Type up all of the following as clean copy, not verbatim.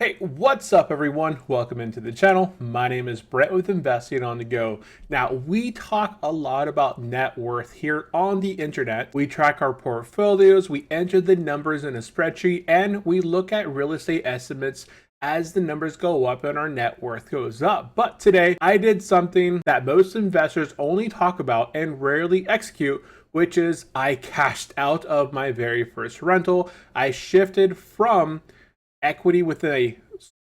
Hey, what's up everyone? Welcome into the channel. My name is Brett with Investing on the Go. Now, we talk a lot about net worth here on the internet. We track our portfolios, we enter the numbers in a spreadsheet, and we look at real estate estimates as the numbers go up and our net worth goes up. But today, I did something that most investors only talk about and rarely execute, which is I cashed out of my very first rental. I shifted from equity within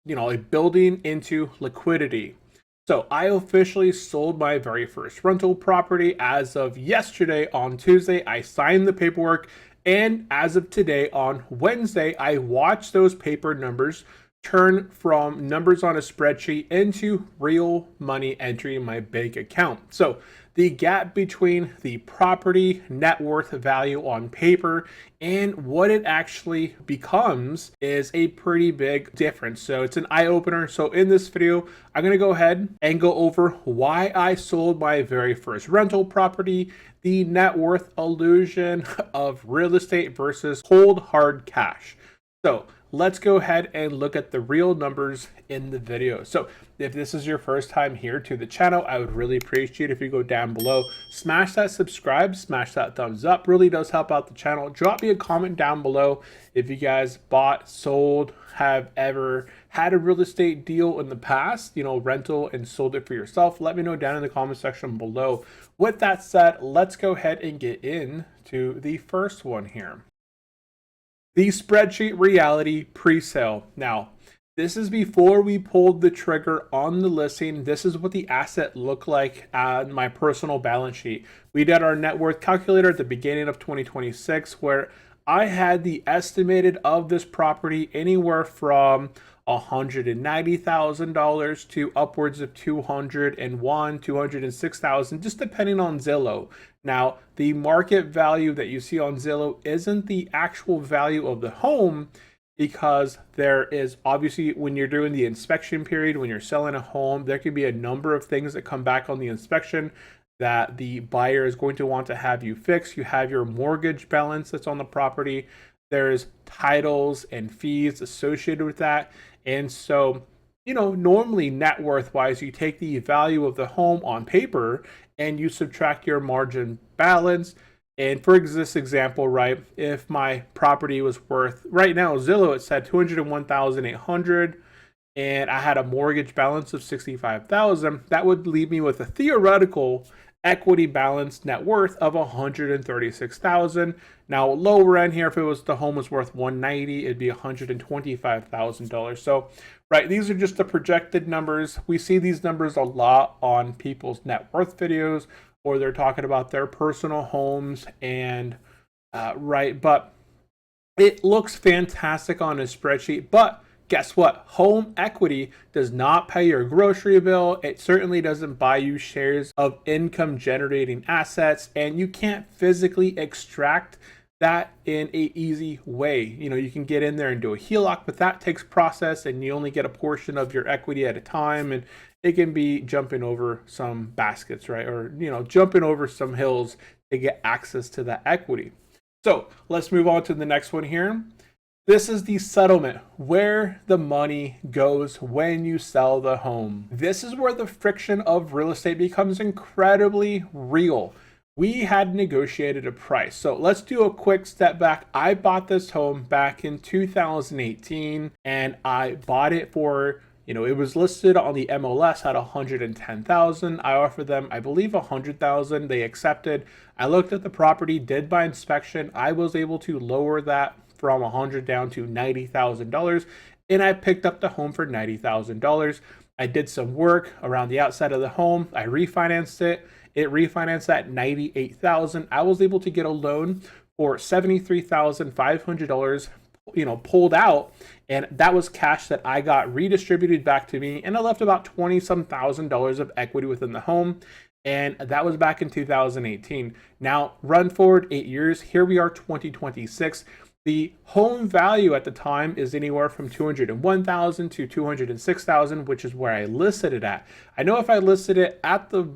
a building into liquidity. So I officially sold my very first rental property as of yesterday on Tuesday. I signed the paperwork, and as of today on Wednesday, I watched those paper numbers turn from numbers on a spreadsheet into real money entry in my bank account. So the gap between the property net worth value on paper and what it actually becomes is a pretty big difference. So it's an eye opener. So in this video, I'm going to go ahead and go over why I sold my very first rental property, the net worth illusion of real estate versus cold hard cash. So let's go ahead and look at the real numbers in the video. So if this is your first time here to the channel, I would really appreciate it if you go down below, smash that subscribe, smash that thumbs up, really does help out the channel. Drop me a comment down below if you guys bought, sold, have ever had a real estate deal in the past, rental and sold it for yourself. Let me know down in the comment section below. With that said, let's go ahead and get into the first one here. The Spreadsheet Reality pre-sale. Now, this is before we pulled the trigger on the listing. This is what the asset looked like on my personal balance sheet. We did our net worth calculator at the beginning of 2026, where I had the estimated of this property anywhere from $190,000 to upwards of $201,000, $206,000, just depending on Zillow. Now, the market value that you see on Zillow isn't the actual value of the home, because there is obviously, when you're doing the inspection period, when you're selling a home, there could be a number of things that come back on the inspection that the buyer is going to want to have you fix. You have your mortgage balance that's on the property. There's titles and fees associated with that. And so, normally net worth wise, you take the value of the home on paper and you subtract your margin balance. And for this example, right, if my property was worth, right now, Zillow, it said $201,800, and I had a mortgage balance of $65,000, that would leave me with a theoretical equity balance net worth of $136,000. Now, lower end here, if it was the home was worth $190,000, it'd be $125,000. So, right, these are just the projected numbers. We see these numbers a lot on people's net worth videos, or they're talking about their personal homes, and but it looks fantastic on a spreadsheet. But guess what? Home equity does not pay your grocery bill. It certainly doesn't buy you shares of income generating assets, and you can't physically extract that in a easy way. You can get in there and do a HELOC, but that takes process, and you only get a portion of your equity at a time, and it can be jumping over some baskets, right? Or, jumping over some hills to get access to that equity. So let's move on to the next one here. This is the settlement, where the money goes when you sell the home. This is where the friction of real estate becomes incredibly real. We had negotiated a price. So let's do a quick step back. I bought this home back in 2018, and I bought it for, it was listed on the MLS at $110,000. I offered them, I believe, $100,000. They accepted. I looked at the property, did my inspection. I was able to lower that from $100,000 down to $90,000, and I picked up the home for $90,000. I did some work around the outside of the home. I refinanced it. It refinanced at $98,000. I was able to get a loan for $73,500, pulled out, and that was cash that I got redistributed back to me, and I left about $20-some thousand of equity within the home. And that was back in 2018. Now, run forward 8 years. Here we are, 2026. The home value at the time is anywhere from $201,000 to $206,000, which is where I listed it at. I know if I listed it at the,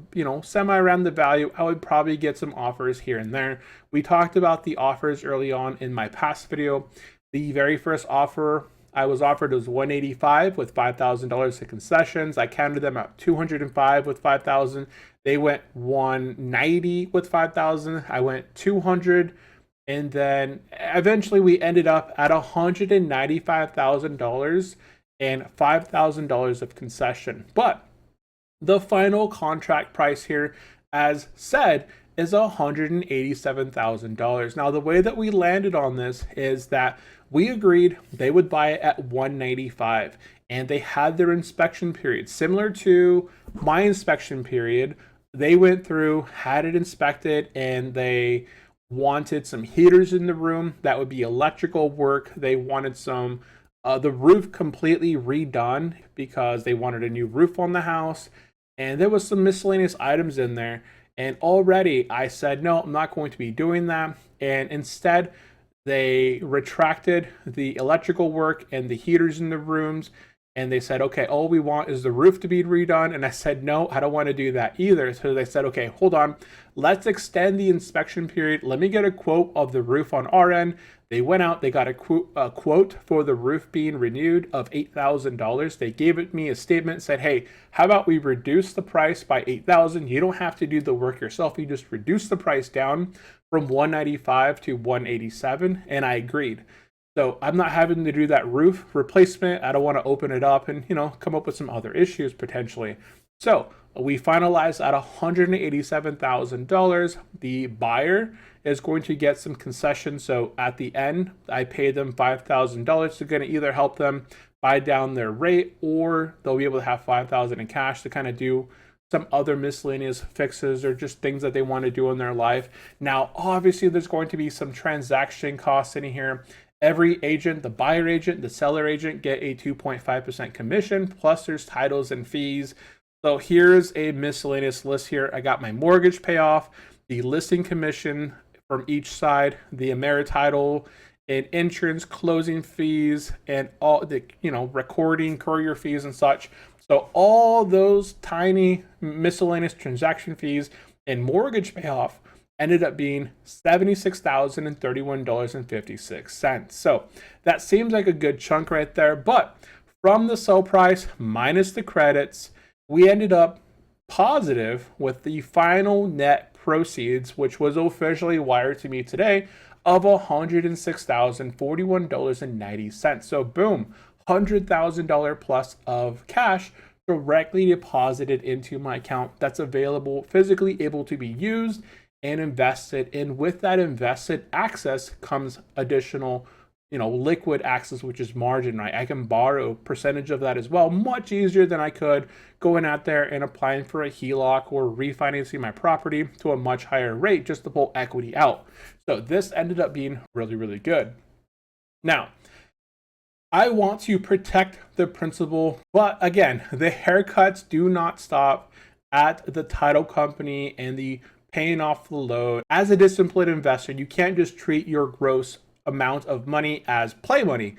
semi around the value, I would probably get some offers here and there. We talked about the offers early on in my past video. The very first offer I was offered was 185 with $5,000 in concessions. I counted them at 205 with 5,000. They went 190 with 5,000. I went 200, and then eventually we ended up at $195,000 and $5,000 of concession. But the final contract price here, as said, is $187,000. Now, the way that we landed on this is that we agreed they would buy it at 195, and they had their inspection period similar to my inspection period. They went through, had it inspected, and they wanted some heaters in the room. That would be electrical work. They wanted some the roof completely redone because they wanted a new roof on the house, and there was some miscellaneous items in there. And already I said, no, I'm not going to be doing that. And instead, they retracted the electrical work and the heaters in the rooms. And they said, okay, all we want is the roof to be redone. And I said, no, I don't want to do that either. So they said, okay, hold on. Let's extend the inspection period. Let me get a quote of the roof on our end. They went out, they got a quote for the roof being renewed of $8,000. They gave me a statement, said, hey, how about we reduce the price by $8,000? You don't have to do the work yourself. You just reduce the price down from 195 to 187. And I agreed. So I'm not having to do that roof replacement. I don't want to open it up and, come up with some other issues potentially. So we finalized at $187,000. The buyer is going to get some concessions. So at the end, I paid them $5,000 to going to either help them buy down their rate, or they'll be able to have $5,000 in cash to kind of do some other miscellaneous fixes or just things that they want to do in their life. Now, obviously, there's going to be some transaction costs in here. Every agent, the buyer agent, the seller agent, get a 2.5% commission, plus there's titles and fees. So here's a miscellaneous list here. I got my mortgage payoff, the listing commission from each side, the AmeriTitle and insurance closing fees, and all the, recording, courier fees and such. So all those tiny miscellaneous transaction fees and mortgage payoff ended up being $76,031.56. So that seems like a good chunk right there. But from the sell price minus the credits, we ended up positive with the final net proceeds, which was officially wired to me today, of $106,041.90. So boom, $100,000 plus of cash directly deposited into my account that's available, physically able to be used and invested. And with that invested access comes additional, liquid access, which is margin, right? I can borrow a percentage of that as well, much easier than I could going out there and applying for a HELOC or refinancing my property to a much higher rate just to pull equity out. So this ended up being really, really good. Now, I want to protect the principal, but again, the haircuts do not stop at the title company and the paying off the loan. As a disciplined investor, you can't just treat your gross amount of money as play money.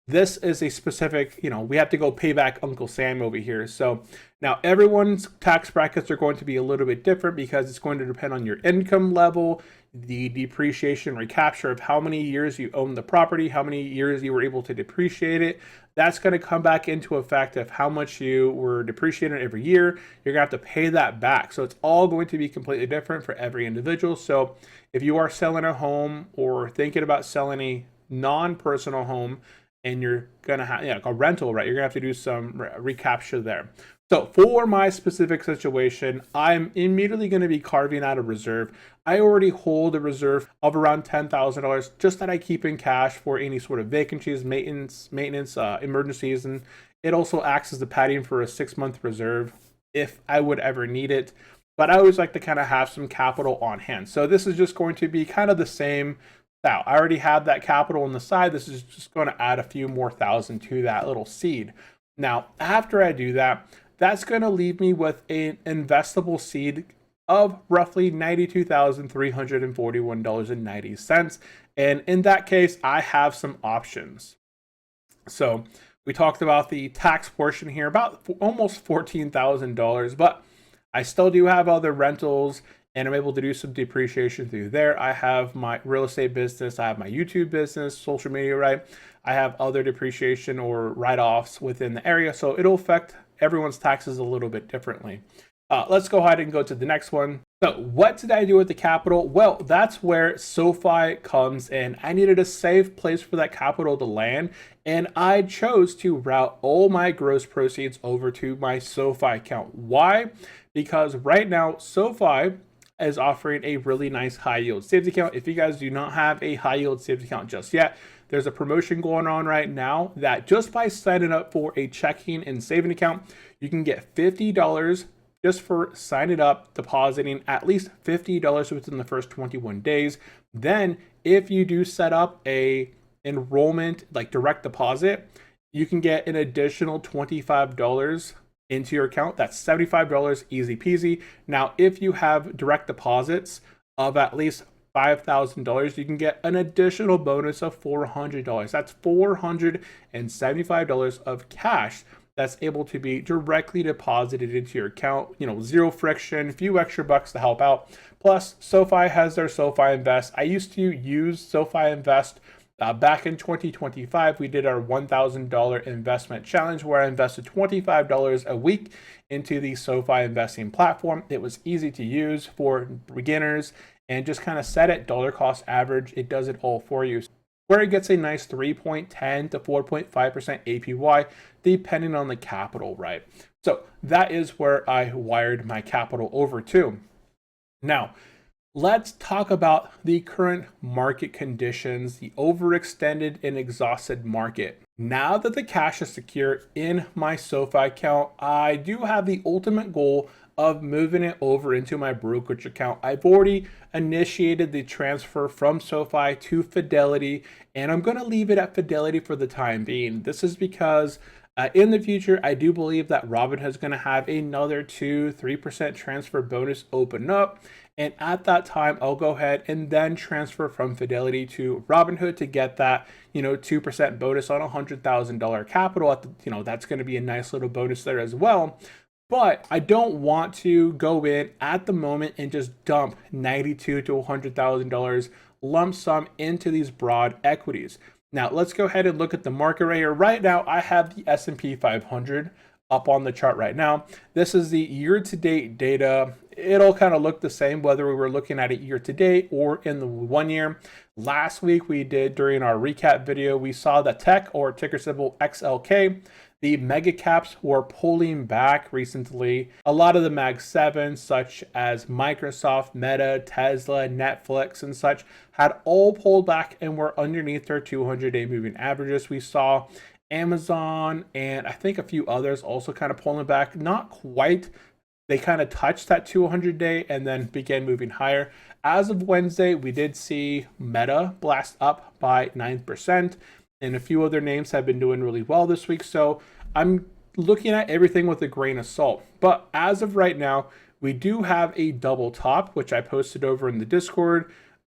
This is a specific, we have to go pay back Uncle Sam over here. So now everyone's tax brackets are going to be a little bit different because it's going to depend on your income level, the depreciation recapture of how many years you own the property, how many years you were able to depreciate it. That's going to come back into effect of how much you were depreciating every year. You're going to have to pay that back. So it's all going to be completely different for every individual. So if you are selling a home or thinking about selling a non-personal home and you're going to have a rental, right? You're going to have to do some recapture there. So for my specific situation, I'm immediately going to be carving out a reserve. I already hold a reserve of around $10,000 just that I keep in cash for any sort of vacancies, maintenance, emergencies, and it also acts as the padding for a 6-month reserve if I would ever need it. But I always like to kind of have some capital on hand. So this is just going to be kind of the same style. I already have that capital on the side. This is just going to add a few more thousand to that little seed. Now, after I do that, that's going to leave me with an investable seed of roughly $92,341.90. And in that case, I have some options. So we talked about the tax portion here, about almost $14,000, but I still do have other rentals and I'm able to do some depreciation through there. I have my real estate business, I have my YouTube business, social media, right? I have other depreciation or write-offs within the area, so it'll affect everyone's taxes a little bit differently. Let's go ahead and go to the next one. So what did I do with the capital? Well, that's where SoFi comes in. I needed a safe place for that capital to land, and I chose to route all my gross proceeds over to my SoFi account. Why? Because right now, SoFi is offering a really nice high yield savings account. If you guys do not have a high yield savings account just yet, there's a promotion going on right now that just by signing up for a checking and saving account, you can get $50 just for signing up, depositing at least $50 within the first 21 days. Then if you do set up a enrollment, like direct deposit, you can get an additional $25 into your account. That's $75, easy peasy. Now, if you have direct deposits of at least $5,000, you can get an additional bonus of $400. That's $475 of cash that's able to be directly deposited into your account. Zero friction, a few extra bucks to help out. Plus, SoFi has their SoFi Invest. I used to use SoFi Invest back in 2025. We did our $1,000 investment challenge where I invested $25 a week into the SoFi investing platform. It was easy to use for beginners and just kind of set it dollar cost average. It does it all for you, where it gets a nice 3.10 to 4.5% APY, depending on the capital, right? So that is where I wired my capital over to. Now, let's talk about the current market conditions, the overextended and exhausted market. Now that the cash is secure in my SoFi account, I do have the ultimate goal of moving it over into my brokerage account. I've already initiated the transfer from SoFi to Fidelity, and I'm going to leave it at Fidelity for the time being. This is because in the future, I do believe that Robinhood is going to have another 2-3% transfer bonus open up. And at that time, I'll go ahead and then transfer from Fidelity to Robinhood to get that, 2% bonus on $100,000 capital. That's going to be a nice little bonus there as well. But I don't want to go in at the moment and just dump $92,000 to $100,000 lump sum into these broad equities. Now, let's go ahead and look at the market right here. Right now, I have the S&P 500 up on the chart right now. This is the year-to-date data. It'll kind of look the same whether we were looking at it year-to-date or in the 1 year. Last week, we did, during our recap video, we saw the tech, or ticker symbol XLK, the mega caps were pulling back recently. A lot of the Mag 7, such as Microsoft, Meta, Tesla, Netflix, and such, had all pulled back and were underneath their 200-day moving averages. We saw Amazon and I think a few others also kind of pulling back. Not quite. They kind of touched that 200-day and then began moving higher. As of Wednesday, we did see Meta blast up by 9%. And a few other names have been doing really well this week. So I'm looking at everything with a grain of salt. But as of right now, we do have a double top, which I posted over in the Discord.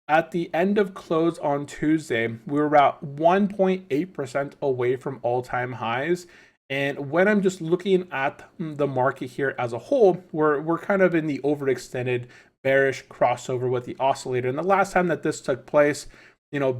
At the end of close on Tuesday, we were about 1.8% away from all-time highs. And when I'm just looking at the market here as a whole, we're kind of in the overextended bearish crossover with the oscillator. And the last time that this took place,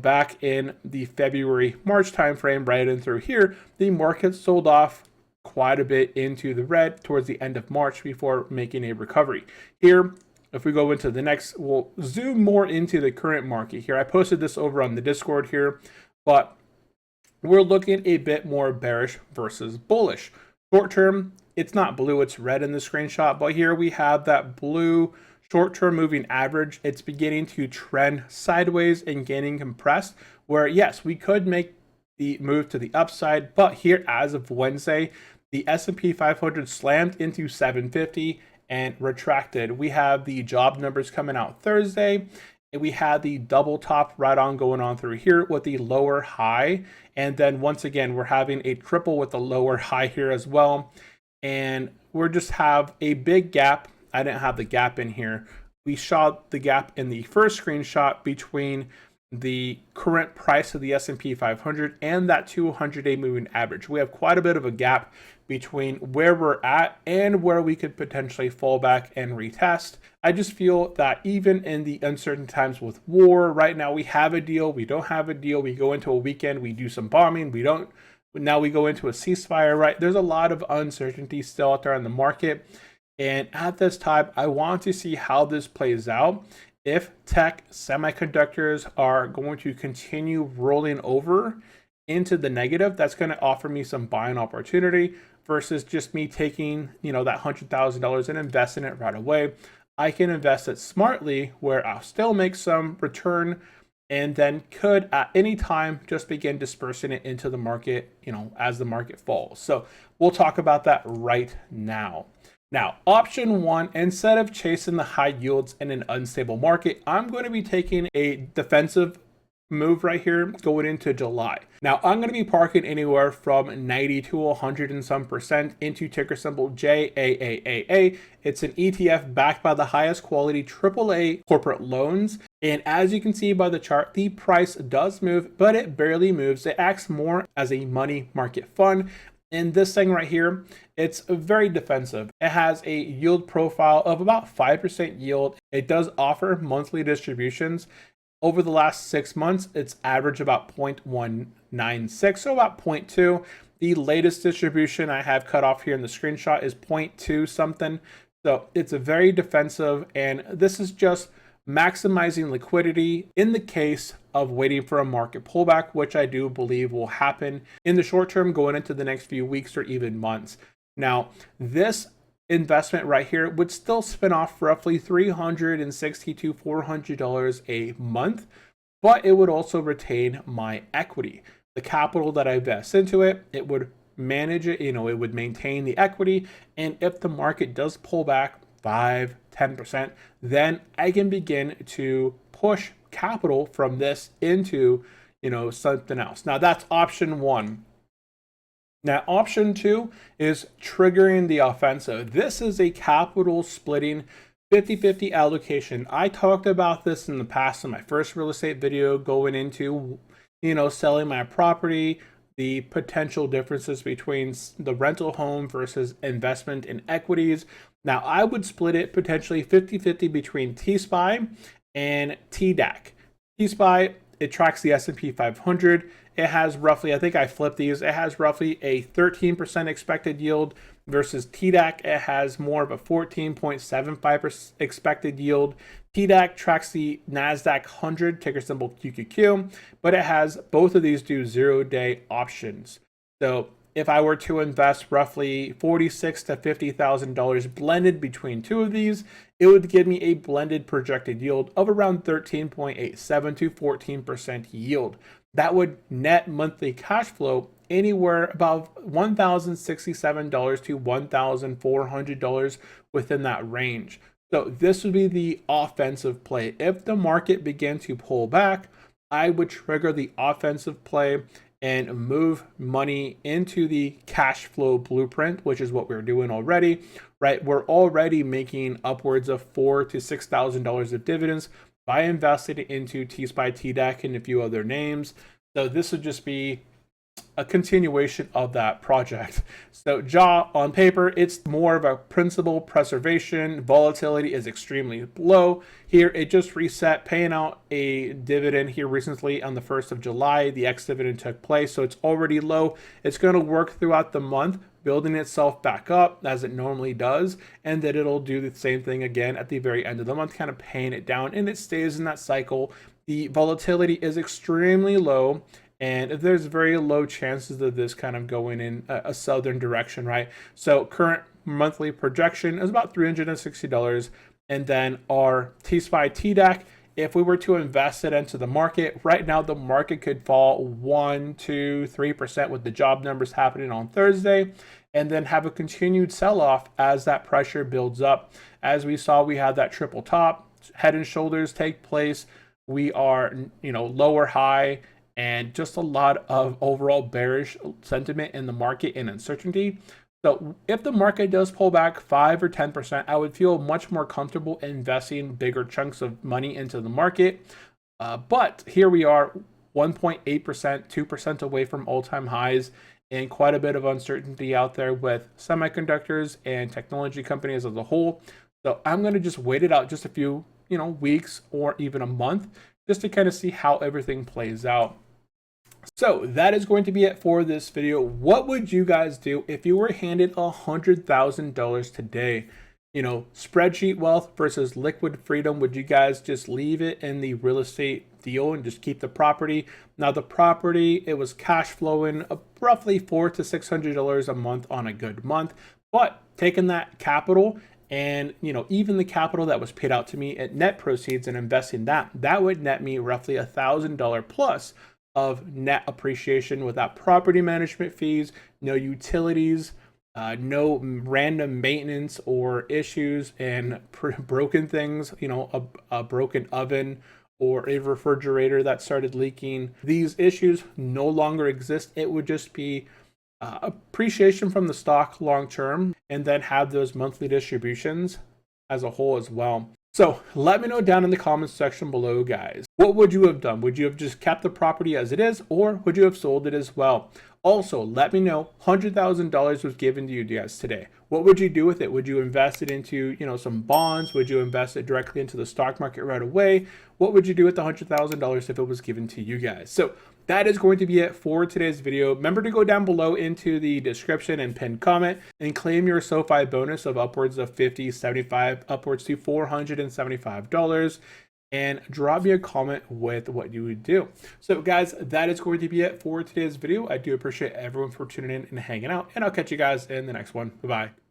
back in the February-March timeframe, right in through here, the market sold off quite a bit into the red towards the end of March before making a recovery. Here, if we go into the next, we'll zoom more into the current market here. I posted this over on the Discord here, but we're looking a bit more bearish versus bullish. Short term, it's not blue, it's red in the screenshot, but here we have that blue short-term moving average. It's beginning to trend sideways and getting compressed, where yes, we could make the move to the upside, but here as of Wednesday, the S&P 500 slammed into 750 and retracted. We have the job numbers coming out Thursday, and we had the double top right on going on through here with the lower high. And then once again, we're having a triple with the lower high here as well. And we're just have a big gap. I didn't have the gap in here. We saw the gap in the first screenshot between the current price of the S&P 500 and that 200-day moving average. We have quite a bit of a gap between where we're at and where we could potentially fall back and retest. I just feel that even in the uncertain times with war, right now we have a deal, we don't have a deal, we go into a weekend, we do some bombing, we don't, now we go into a ceasefire, right? There's a lot of uncertainty still out there in the market. And at this time, I want to see how this plays out. If tech semiconductors are going to continue rolling over into the negative, that's going to offer me some buying opportunity versus just me taking, that $100,000 and investing it right away. I can invest it smartly where I'll still make some return and then could at any time just begin dispersing it into the market, as the market falls. So we'll talk about that right now. Now, option one, instead of chasing the high yields in an unstable market, I'm going to be taking a defensive move right here going into July. Now, I'm going to be parking anywhere from 90 to 100 and some percent into ticker symbol JAAAA. It's an ETF backed by the highest quality AAA corporate loans. And as you can see by the chart, the price does move, but it barely moves. It acts more as a money market fund. In this thing right here, it's very defensive. It has a yield profile of about 5% yield. It does offer monthly distributions. Over the last 6 months, it's averaged about 0.196, so about 0.2. The latest distribution I have cut off here in the screenshot is 0.2 something. So it's a very defensive, and this is just maximizing liquidity in the case of waiting for a market pullback, which I do believe will happen in the short term going into the next few weeks or even months. Now, this investment right here would still spin off roughly $360 to $400 a month, but it would also retain my equity. The capital that I invest into it, it would manage it, it would maintain the equity. And if the market does pull back 5-10%, then I can begin to push capital from this into something else. Now that's option one. Now option two is triggering the offensive. This is a capital splitting 50-50 allocation. I talked about this in the past in my first real estate video going into selling my property, the potential differences between the rental home versus investment in equities. Now, I would split it potentially 50-50 between T-SPY and TDAC. T-SPY, it tracks the S&P 500. It has roughly, I think I flipped these, it has roughly a 13% expected yield versus TDAC. It has more of a 14.75% expected yield. TDAC tracks the NASDAQ 100, ticker symbol QQQ, but it has both of these do 0-day options. So if I were to invest roughly $46,000 to $50,000 blended between two of these, it would give me a blended projected yield of around 13.87 to 14% yield. That would net monthly cash flow anywhere above $1,067 to $1,400 within that range. So this would be the offensive play. If the market began to pull back, I would trigger the offensive play and move money into the cash flow blueprint, which is what we're doing already, right? We're already making upwards of $4,000 to $6,000 of dividends by investing into T-SPY, TDAC, and a few other names. So this would just be a continuation of that project. So JAW on paper, it's more of a principal preservation. Volatility is extremely low. Here it just reset, paying out a dividend here recently on the 1st of July. The ex-dividend took place, so it's already low. It's going to work throughout the month, building itself back up as it normally does, and then it'll do the same thing again at the very end of the month, kind of paying it down, and it stays in that cycle. The volatility is extremely low, and there's very low chances of this kind of going in a southern direction, right? So current monthly projection is about $360. And then our T-SPY TDAC, if we were to invest it into the market, right now the market could fall 1, 2, 3% with the job numbers happening on Thursday, and then have a continued sell-off as that pressure builds up. As we saw, we had that triple top, head and shoulders take place. We are, lower high, and just a lot of overall bearish sentiment in the market and uncertainty. So if the market does pull back 5 or 10%, I would feel much more comfortable investing bigger chunks of money into the market. But here we are, 1.8%, 2% away from all-time highs, and quite a bit of uncertainty out there with semiconductors and technology companies as a whole. So I'm going to just wait it out just a few, weeks or even a month just to kind of see how everything plays out. So that is going to be it for this video. What would you guys do if you were handed $100,000 today? Spreadsheet wealth versus liquid freedom. Would you guys just leave it in the real estate deal and just keep the property? Now the property, it was cash flowing roughly $400 to $600 a month on a good month, but taking that capital and even the capital that was paid out to me at net proceeds and investing that would net me roughly $1,000 plus of net appreciation without property management fees, no utilities, no random maintenance or issues and broken things, a broken oven or a refrigerator that started leaking. These issues no longer exist. It would just be appreciation from the stock long term, and then have those monthly distributions as a whole as well. So let me know down in the comments section below, guys. What would you have done? Would you have just kept the property as it is, or would you have sold it as well? Also, let me know, $100,000 was given to you guys today. What would you do with it? Would you invest it into, some bonds? Would you invest it directly into the stock market right away? What would you do with the $100,000 if it was given to you guys? So that is going to be it for today's video. Remember to go down below into the description and pinned comment and claim your SoFi bonus of upwards of $50, $75, upwards to $475. And drop me a comment with what you would do. So guys, that is going to be it for today's video. I do appreciate everyone for tuning in and hanging out, and I'll catch you guys in the next one. Bye-bye.